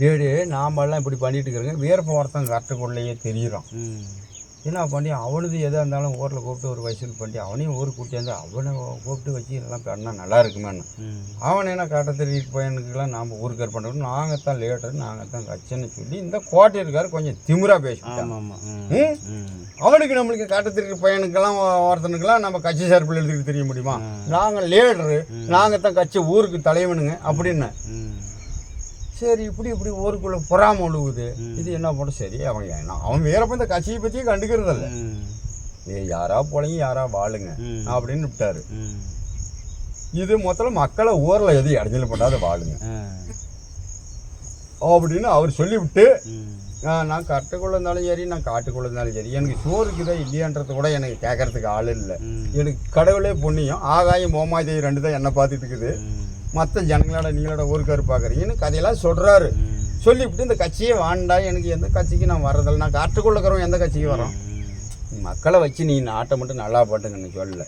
Daddy நாமெல்லாம் இப்படி பண்ணிட்டு இருக்கிறோங்க வீரப்ப ஒருத்தன் கரெக்டுக்குள்ளேயே தெரியுறோம். என்ன பண்ணி அவனுது எதாக இருந்தாலும் ஊரில் கூப்பிட்டு ஒரு வசூல் பண்ணி அவனையும் ஊருக்கு கூட்டியாந்து அவனை கூப்பிட்டு வச்சு இதெல்லாம் பண்ணால் நல்லா இருக்குமேன்னு அவனை என்ன காட்ட தெரிவிட்டு பையனுக்கெல்லாம் நாம் ஊருக்கார் பண்ணுறோம். நாங்கள் தான் லேட்டர் நாங்கள் தான் கட்சின்னு சொல்லி இந்த கோட்டையருக்கார் கொஞ்சம் திமிரா பேசிட்டோம். அவனுக்கு நம்மளுக்கு காட்ட தெரிவிக்கிற பையனுக்கெல்லாம் ஒருத்தனுக்கெல்லாம் நம்ம கட்சி சார்பில் எழுதிட்டு தெரிய முடியுமா? நாங்கள் லேடரு நாங்கள் தான் கட்சி ஊருக்கு தலைவனுங்க அப்படின்னு. சரி இப்படி ஊருக்குள்ளே பொறாம ஒழுகுது. இது என்ன பண்ண சரி அவன் வேறப்ப இந்த கட்சியை பற்றியே கண்டுக்கிறதில்ல. யாரா போலங்க யாரா வாழுங்க அப்படின்னு விட்டாரு. இது மொத்தம் மக்களை ஊரில் எது இடைஞ்சல் பண்ணாத வாழுங்க அப்படின்னு அவர் சொல்லிவிட்டு நான் கட்டுக்குள்ளே இருந்தாலும் சரி நான் காட்டுக்குள்ளே இருந்தாலும் சரி எனக்கு சோறுக்குதா இல்லையான்றது கூட எனக்கு கேட்கறதுக்கு ஆள் இல்லை. எனக்கு கடவுளே புண்ணியம் ஆகாயம் மோமாதேவி ரெண்டு தான் என்னை பார்த்துட்டு இருக்குது. மற்ற ஜனங்களோட நீங்களோட ஊருக்காரு பார்க்குறீங்கன்னு கதையெல்லாம் சொல்கிறாரு. சொல்லிவிட்டு இந்த கட்சியே வாண்டா எனக்கு எந்த கட்சிக்கு நான் வர்றதில்ல நான் காட்டுக்குள்ளே இருக்கிறவங்க எந்த கட்சிக்கு வரோம் மக்களை வச்சு நீ நாட்டை மட்டும் நல்லா போட்டுங்கன்னு சொல்லலை.